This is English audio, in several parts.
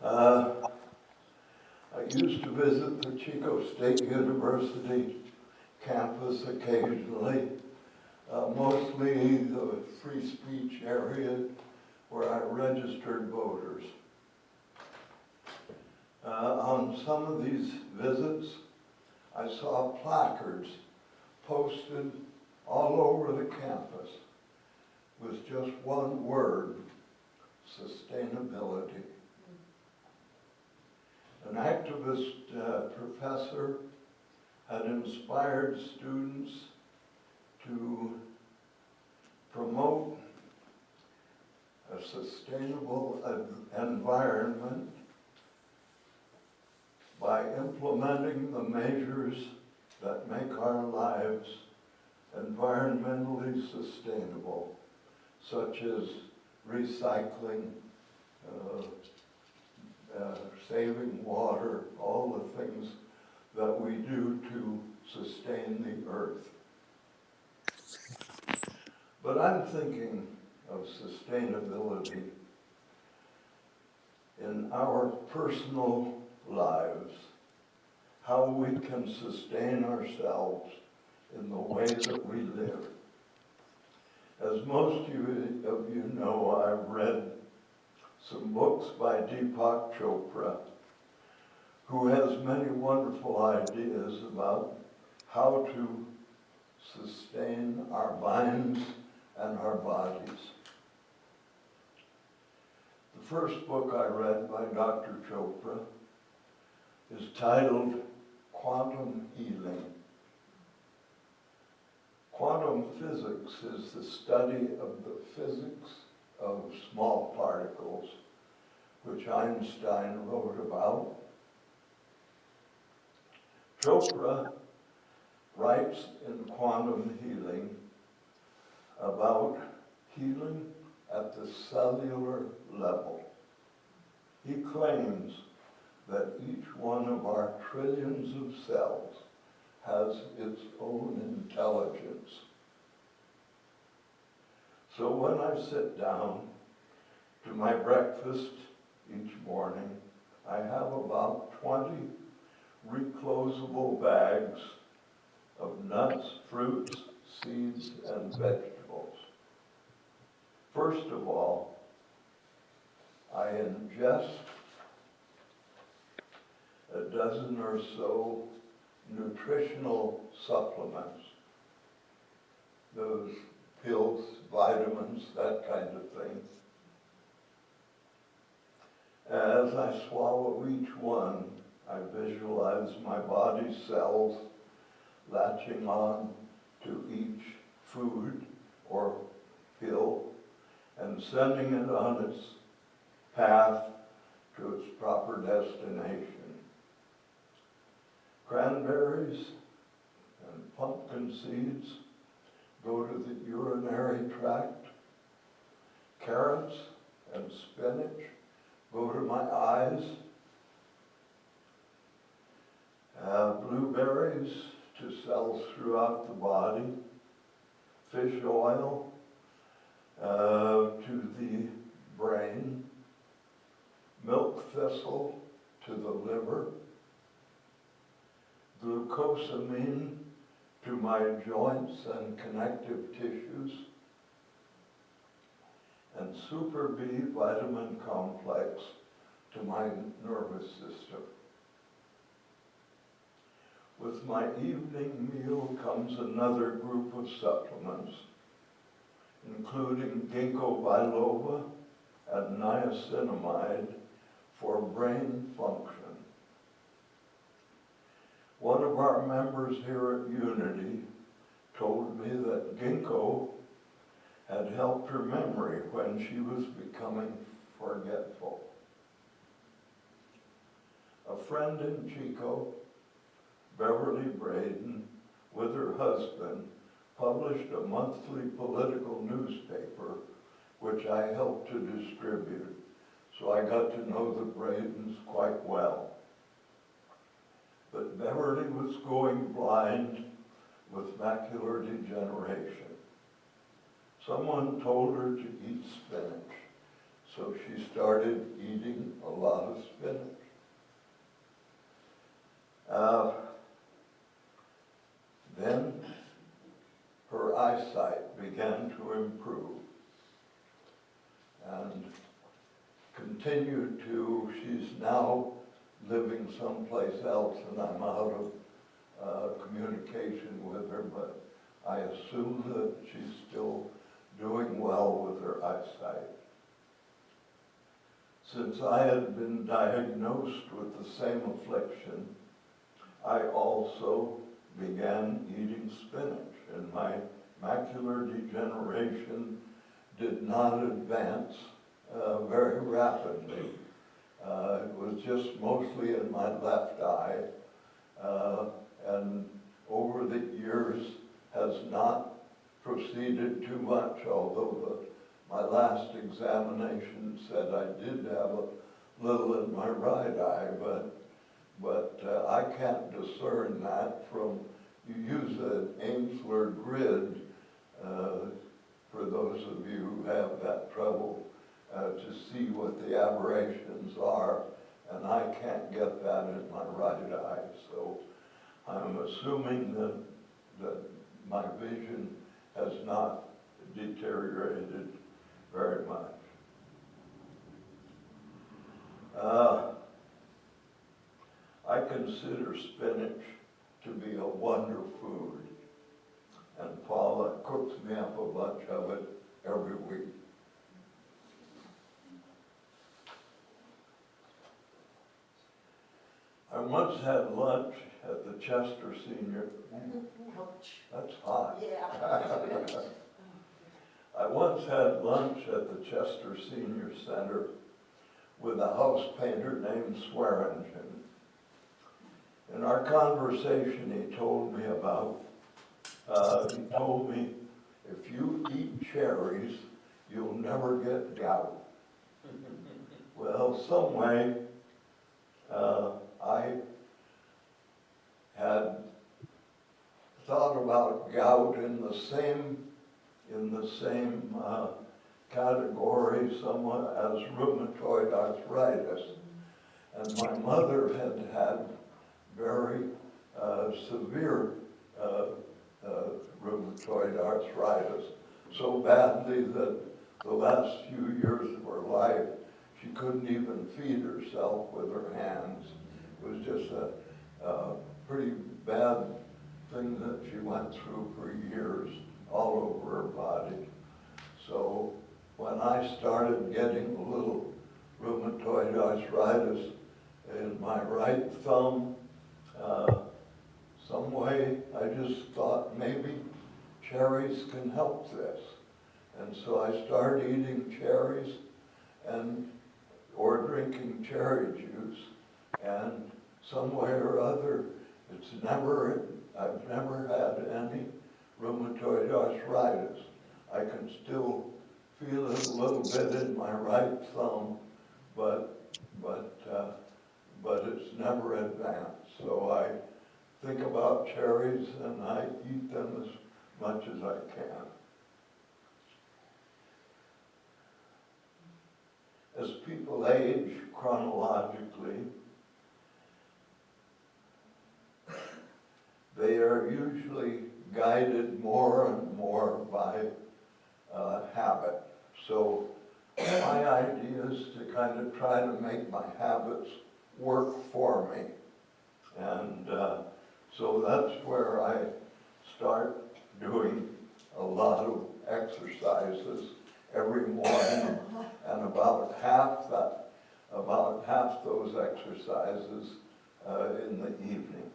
Uh, I used to visit the Chico State University campus occasionally, mostly the free speech area where I registered voters. On some of these visits, I saw placards posted all over the campus with just one word: sustainability. An activist professor had inspired students to promote a sustainable environment by implementing the measures that make our lives environmentally sustainable, such as recycling, saving water, all the things that we do to sustain the earth. But I'm thinking of sustainability in our personal lives, how we can sustain ourselves in the way that we live. As most of you know, I've read some books by Deepak Chopra, who has many wonderful ideas about how to sustain our minds and our bodies. The first book I read by Dr. Chopra is titled Quantum Healing. Quantum physics is the study of the physics of small particles, which Einstein wrote about. Chopra writes in Quantum Healing about healing at the cellular level. He claims that each one of our trillions of cells has its own intelligence. So when I sit down to my breakfast each morning, I have about 20 reclosable bags of nuts, fruits, seeds, and vegetables. First of all, I ingest a dozen or so nutritional supplements, those pills, vitamins, that kind of thing. As I swallow each one, I visualize my body's cells latching on to each food or pill and sending it on its path to its proper destination. Cranberries and pumpkin seeds go to the urinary tract. Carrots and spinach go to my eyes. Blueberries to cells throughout the body. Fish oil to the brain. Milk thistle to the liver. Glucosamine to my joints and connective tissues, and Super B vitamin complex to my nervous system. With my evening meal comes another group of supplements, including ginkgo biloba and niacinamide for brain function. One of our members here at Unity told me that ginkgo had helped her memory when she was becoming forgetful. A friend in Chico, Beverly Braden, with her husband, published a monthly political newspaper, which I helped to distribute, so I got to know the Bradens quite well. But Beverly was going blind with macular degeneration. Someone told her to eat spinach, so she started eating a lot of spinach. improve. And continue to, she's now living someplace else, and I'm out of communication with her, but I assume that she's still doing well with her eyesight. Since I had been diagnosed with the same affliction, I also began eating spinach, and my macular degeneration did not advance very rapidly. It was just mostly in my left eye, and over the years has not proceeded too much, although my last examination said I did have a little in my right eye, but I can't discern that from, you use an Amsler grid, for those of you who have that trouble, to see what the aberrations are, and I can't get that in my right eye, so I'm assuming that my vision has not deteriorated very much. I consider spinach to be a wonder food, and Paula cooks me up a bunch of it every week. I once had lunch at the Chester Senior. That's hot. Yeah. I once had lunch at the Chester Senior Center with a house painter named Swearingen. In our conversation, he told me if you eat cherries, you'll never get gout. Well, some way, I had thought about gout in the same category somewhat as rheumatoid arthritis. And my mother had very severe rheumatoid arthritis, so badly that the last few years of her life, she couldn't even feed herself with her hands. It was just a pretty bad thing that she went through for years, all over her body. So when I started getting a little rheumatoid arthritis in my right thumb, some way I just thought maybe cherries can help this. And so I started eating cherries or drinking cherry juice, and some way or other, I've never had any rheumatoid arthritis. I can still feel it a little bit in my right thumb, but it's never advanced. So I think about cherries and I eat them as much as I can. As people age chronologically, they are usually guided more and more by habit. So my idea is to kind of try to make my habits work for me. And so that's where I start doing a lot of exercises every morning, and about half those exercises in the evening.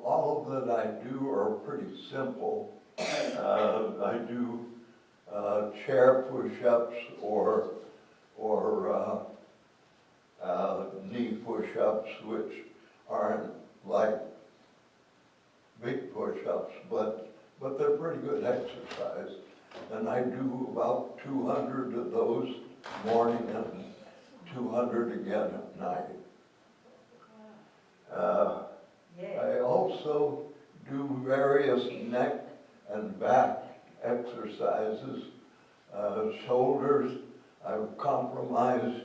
All that I do are pretty simple. I do chair push-ups or knee push-ups, which aren't like big push-ups, but they're pretty good exercise. And I do about 200 of those morning and 200 again at night. I also do various neck and back exercises. Shoulders, I've compromised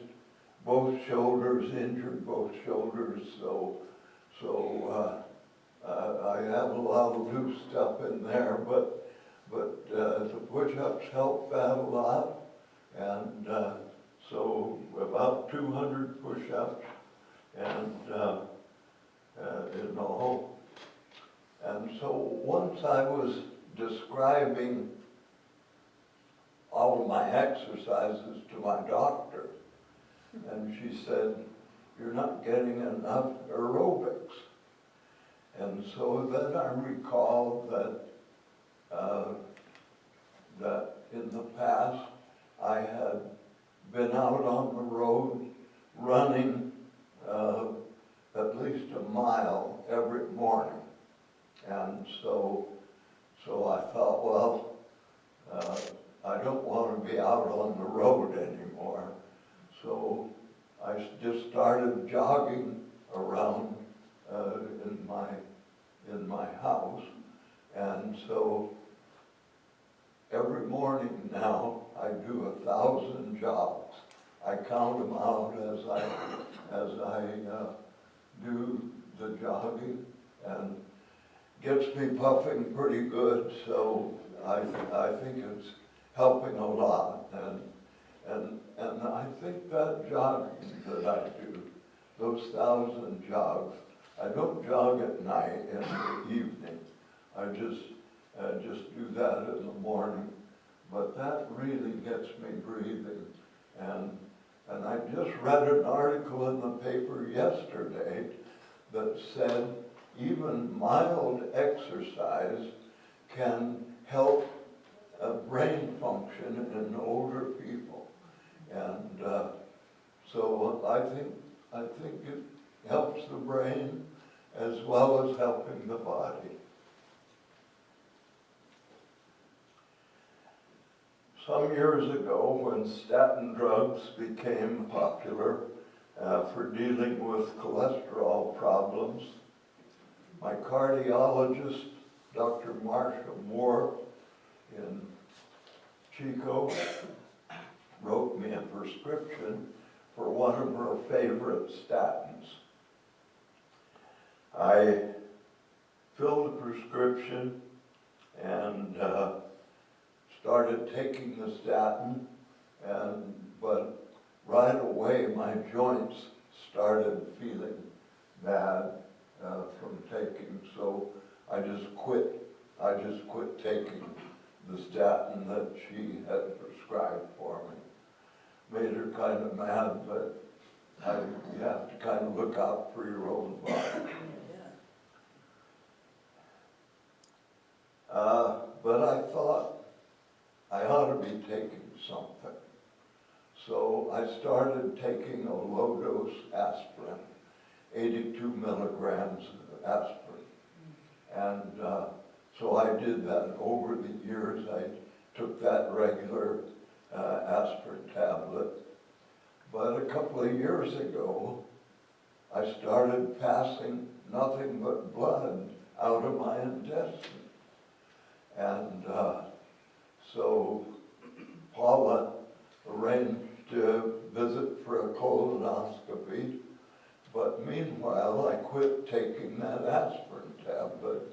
both shoulders, injured both shoulders, so So I have a lot of loose stuff in there, but the push-ups help that a lot. And so about 200 push-ups and in all. And so once I was describing all of my exercises to my doctor, and she said, "You're not getting enough aerobics." And so then I recall that that in the past I had been out on the road running at least a mile every morning. And so I thought, well, I don't want to be out on the road anymore. So I just started jogging around in my house. And so every morning now I do 1,000 jogs. I count them out as I do the jogging, and gets me puffing pretty good. So I think it's helping a lot, and I think that jogging that I do, those 1,000 jogs, I don't jog at night in the evening. I just do that in the morning, but that really gets me breathing. And I just read an article in the paper yesterday that said even mild exercise can help brain function in older people. And so I think it helps the brain as well as helping the body. Some years ago, when statin drugs became popular for dealing with cholesterol problems, my cardiologist, Dr. Marcia Moore in Chico, wrote me a prescription for one of her favorite statins. I filled the prescription and started taking the statin, but right away my joints started feeling bad from taking, so I just quit taking the statin that she had prescribed for me. Made her kind of mad, but you have to kind of look out for your own body. But I thought I ought to be taking something. So I started taking a low-dose aspirin, 82 milligrams of aspirin. And so I did that. Over the years, I took that regular aspirin tablet. But a couple of years ago, I started passing nothing but blood out of my intestine. And so Paula arranged to visit for a colonoscopy, but meanwhile I quit taking that aspirin tablet,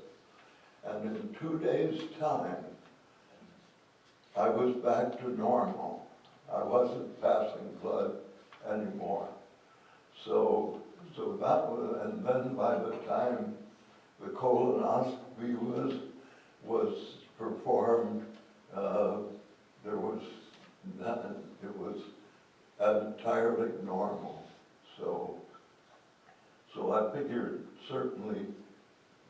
and in 2 days' time I was back to normal. I wasn't passing blood anymore. So that was, and then by the time the colonoscopy was performed, it was entirely normal. So I figured certainly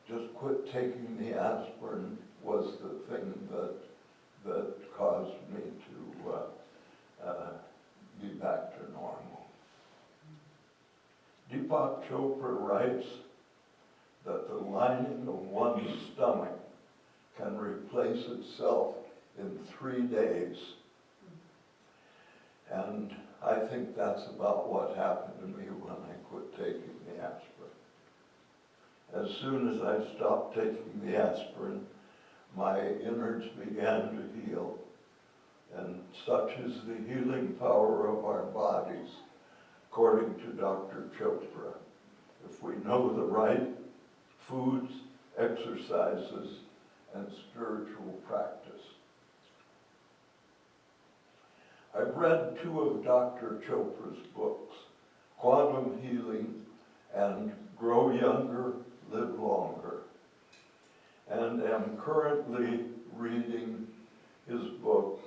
just quit taking the aspirin was the thing that caused me to be back to normal. Deepak Chopra writes that the lining of one's stomach can replace itself in 3 days. And I think that's about what happened to me when I quit taking the aspirin. As soon as I stopped taking the aspirin, my innards began to heal. And such is the healing power of our bodies, according to Dr. Chopra. if we know the right foods, exercises, and spiritual practice. I've read 2 of Dr. Chopra's books, Quantum Healing and Grow Younger, Live Longer, and am currently reading his book,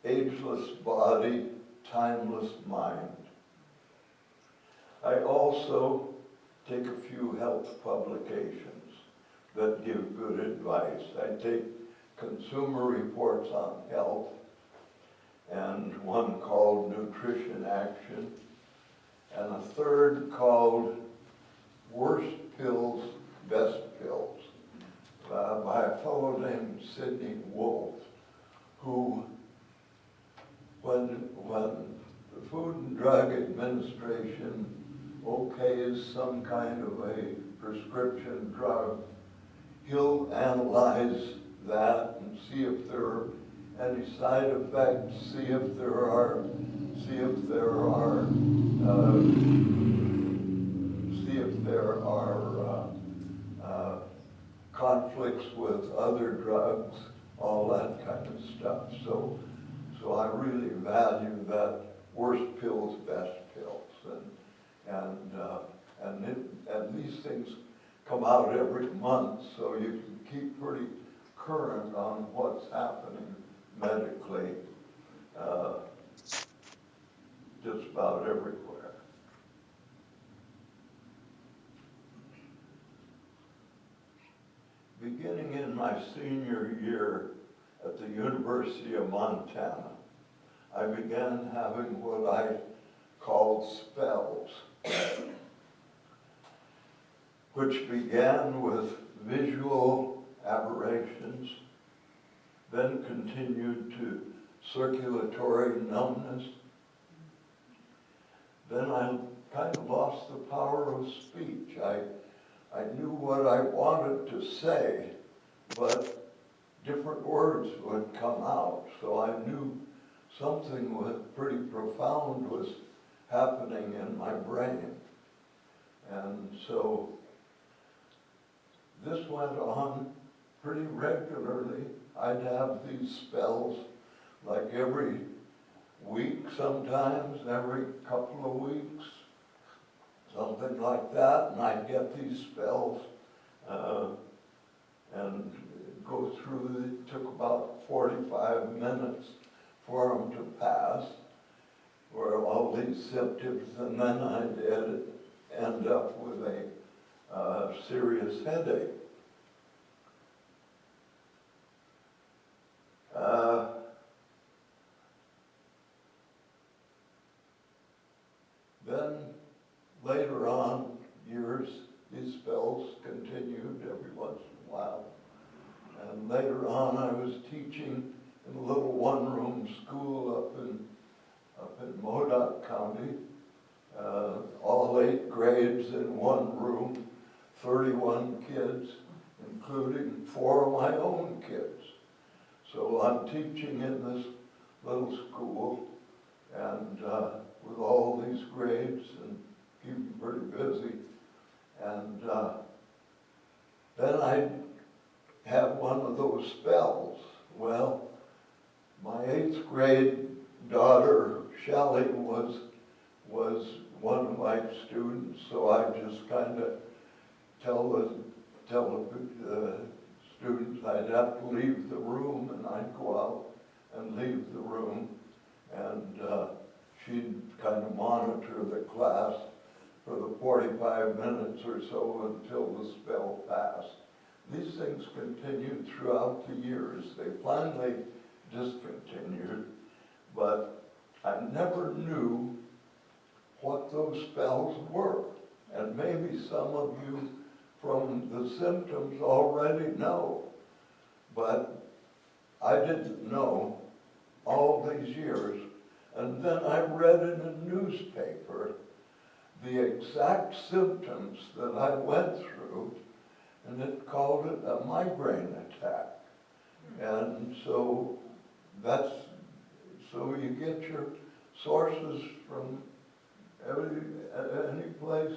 Ageless Body, Timeless Mind. I also take a few health publications that give good advice. I take Consumer Reports on Health and one called Nutrition Action, and a third called Worst Pills, Best Pills, by a fellow named Sidney Wolfe, who, when the Food and Drug Administration okays some kind of a prescription drug, he'll analyze that and see if there are any side effects, see if there are conflicts with other drugs, all that kind of stuff. So I really value that worst pills, best pills, and these things come out every month, so you can keep pretty current on what's happening medically, just about everywhere. Beginning in my senior year at the University of Montana, I began having what I called spells, which began with visual aberrations, then continued to circulatory numbness. Then I kind of lost the power of speech. I knew what I wanted to say, but different words would come out. So I knew something pretty profound was happening in my brain. And so this went on pretty regularly. I'd have these spells like every week sometimes, every couple of weeks, something like that, and I'd get these spells and go through. It took about 45 minutes for them to pass, for all these symptoms, and then I'd end up with a serious headache. Then later on, these spells continued every once in a while. And later on, I was teaching in a little one-room school up in Modoc County, all 8 grades in one room, 31 kids, including 4 of my own kids. So I'm teaching in this little school, and with all these grades, and keeping pretty busy. And then I'd have one of those spells. Well, my 8th grade daughter, Shelley, was one of my students, so I just kind of tell the students I'd have to leave the room, and I'd go out and leave the room, and she'd kind of monitor the class for the 45 minutes or so until the spell passed. These things continued throughout the years. They finally discontinued, but I never knew what those spells were. And maybe some of you from the symptoms already know, but I didn't know all these years. And then I read in a newspaper the exact symptoms that I went through, and it called it a migraine attack. And so you get your sources from any place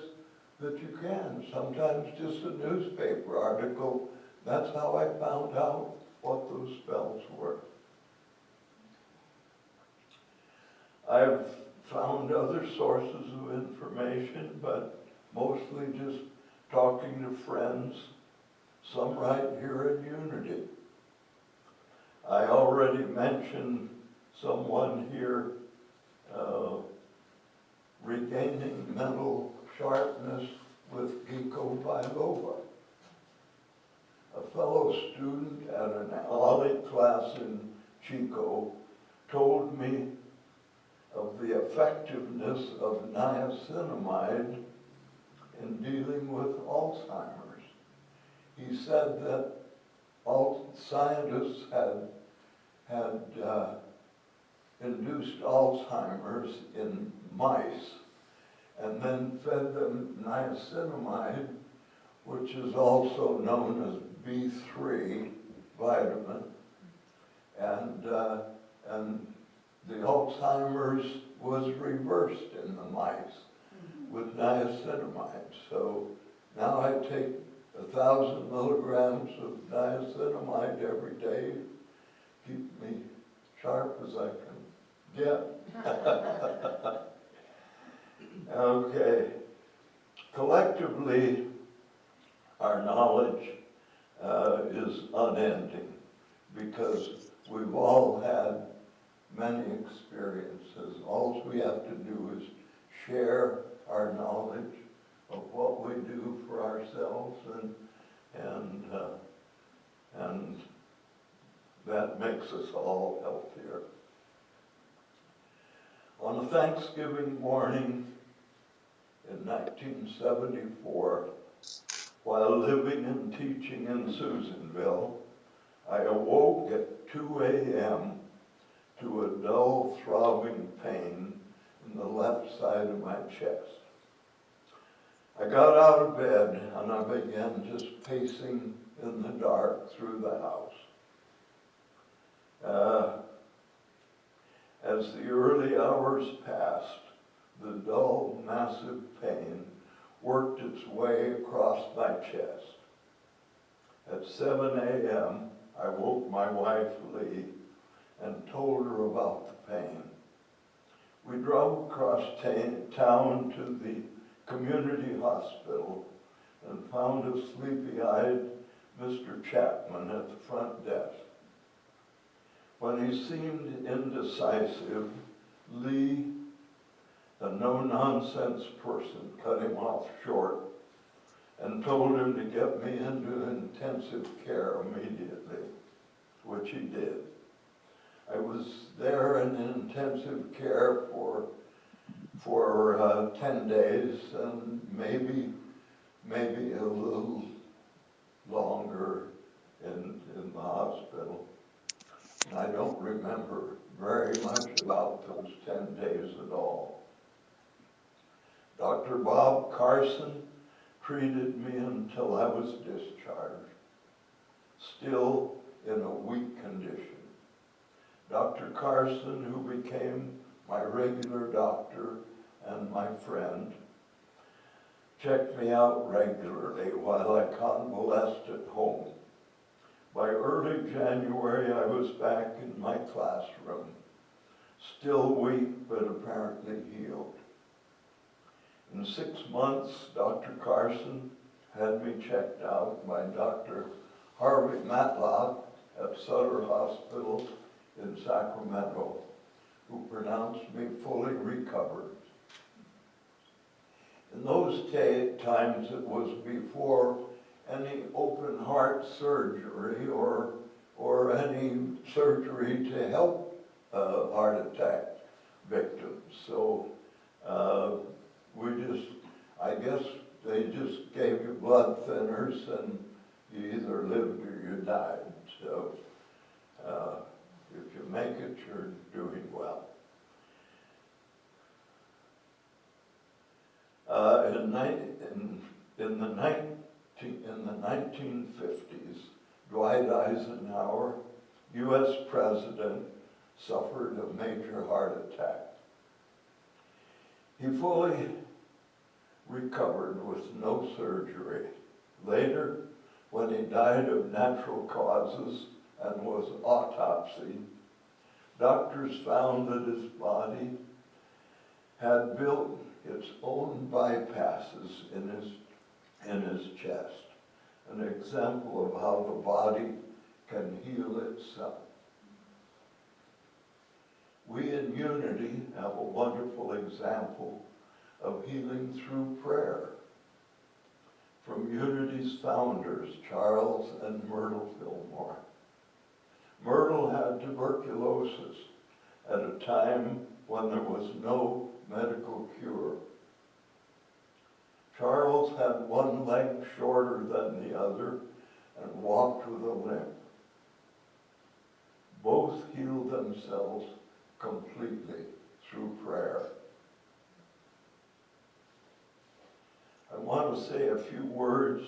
that you can. Sometimes just a newspaper article. That's how I found out what those spells were. I've found other sources of information, but mostly just talking to friends, some right here in Unity. I already mentioned someone here regaining mental sharpness with Ginkgo biloba. A fellow student at an ALI class in Chico told me of the effectiveness of niacinamide in dealing with Alzheimer's. He said that all scientists had induced Alzheimer's in mice and then fed them niacinamide, which is also known as B3 vitamin, and the Alzheimer's was reversed in the mice with niacinamide. So now I take 1,000 milligrams of niacinamide every day, keep me sharp as I can get. Okay. Collectively, our knowledge is unending because we've all had many experiences. All we have to do is share our knowledge of what we do for ourselves, and that makes us all healthier. On a Thanksgiving morning in 1974, while living and teaching in Susanville, I awoke at 2 a.m. to a dull throbbing pain in the left side of my chest. I got out of bed and I began just pacing in the dark through the house. As the early hours passed, the dull, massive pain worked its way across my chest. At 7 a.m., I woke my wife, Lee, and told her about the pain. We drove across town to the community hospital and found a sleepy-eyed Mr. Chapman at the front desk. When he seemed indecisive, Lee, a no-nonsense person, cut him off short and told him to get me into intensive care immediately, which he did. I was there in intensive care for 10 days and maybe a little longer in the hospital. I don't remember very much about those 10 days at all. Dr. Bob Carson treated me until I was discharged, still in a weak condition. Dr. Carson, who became my regular doctor and my friend, checked me out regularly while I convalesced at home. By early January, I was back in my classroom, still weak but apparently healed. In 6 months, Dr. Carson had me checked out by Dr. Harvey Matlock at Sutter Hospital in Sacramento, who pronounced me fully recovered. In those times, it was before any open heart surgery or any surgery to help heart attack victims. So I guess they just gave you blood thinners and you either lived or you died. So if you make it, you're doing well. In the 1950s, Dwight Eisenhower, U.S. President, suffered a major heart attack. He fully recovered with no surgery. Later, when he died of natural causes and was autopsied, doctors found that his body had built its own bypasses in his chest, an example of how the body can heal itself. We in Unity have a wonderful example of healing through prayer from Unity's founders, Charles and Myrtle Fillmore. Myrtle had tuberculosis at a time when there was no medical cure. Charles had one leg shorter than the other and walked with a limp. Both healed themselves completely through prayer. I want to say a few words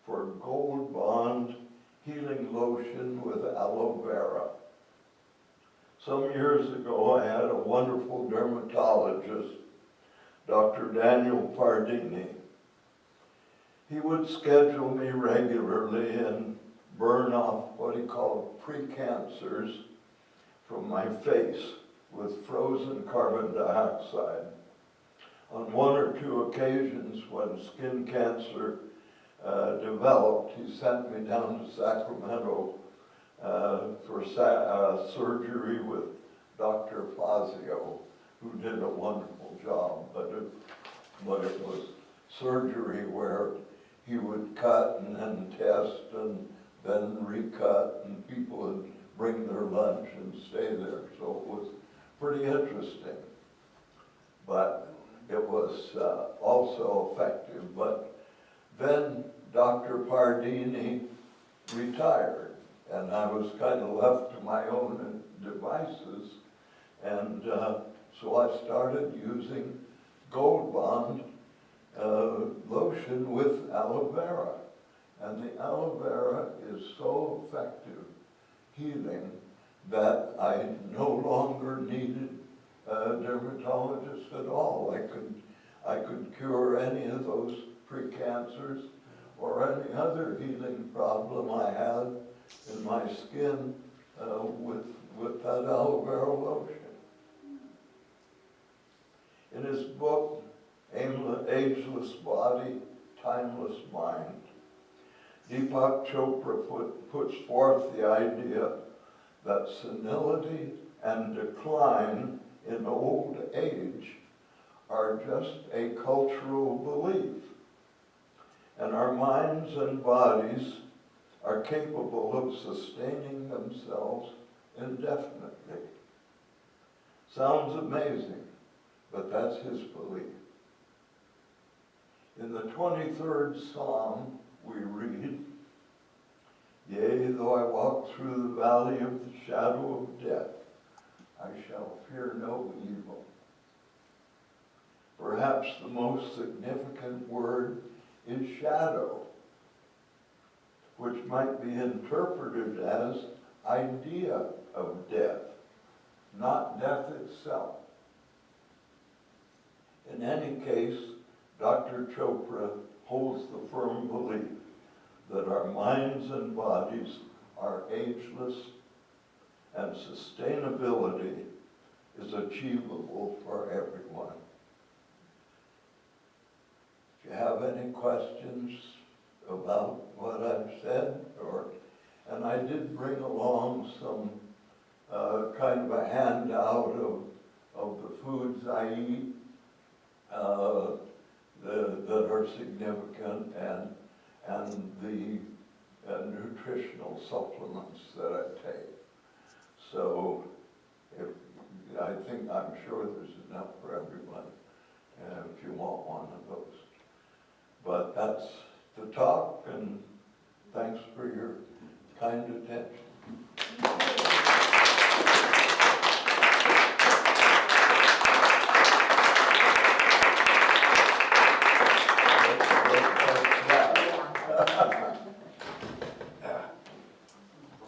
for Gold Bond Healing Lotion with aloe vera. Some years ago, I had a wonderful dermatologist, Dr. Daniel Pardini. He would schedule me regularly and burn off what he called precancers from my face with frozen carbon dioxide. On one or two occasions when skin cancer developed, he sent me down to Sacramento for surgery with Dr. Fazio, who did a wonderful job, but it was surgery where he would cut and then test and then recut, and people would bring their lunch and stay there. So it was pretty interesting, but it was also effective. But then Dr. Pardini retired, and I was kind of left to my own devices, and so I started using Gold Bond lotion with aloe vera. And the aloe vera is so effective healing that I no longer needed a dermatologist at all. I could cure any of those precancers or any other healing problem I had in my skin with that aloe vera lotion. In his book, Ageless Body, Timeless Mind, Deepak Chopra puts forth the idea that senility and decline in old age are just a cultural belief, and our minds and bodies are capable of sustaining themselves indefinitely. Sounds amazing, but that's his belief. In the 23rd Psalm, we read, "Yea, though I walk through the valley of the shadow of death, I shall fear no evil." Perhaps the most significant word is shadow, which might be interpreted as idea of death, not death itself. In any case, Dr. Chopra holds the firm belief that our minds and bodies are ageless and sustainability is achievable for everyone. If you have any questions about what I've said, and I did bring along some kind of a handout of the foods I eat that are significant, and the nutritional supplements that I take. So I'm sure there's enough for everyone if you want one of those. But that's the talk, and thanks for your kind attention.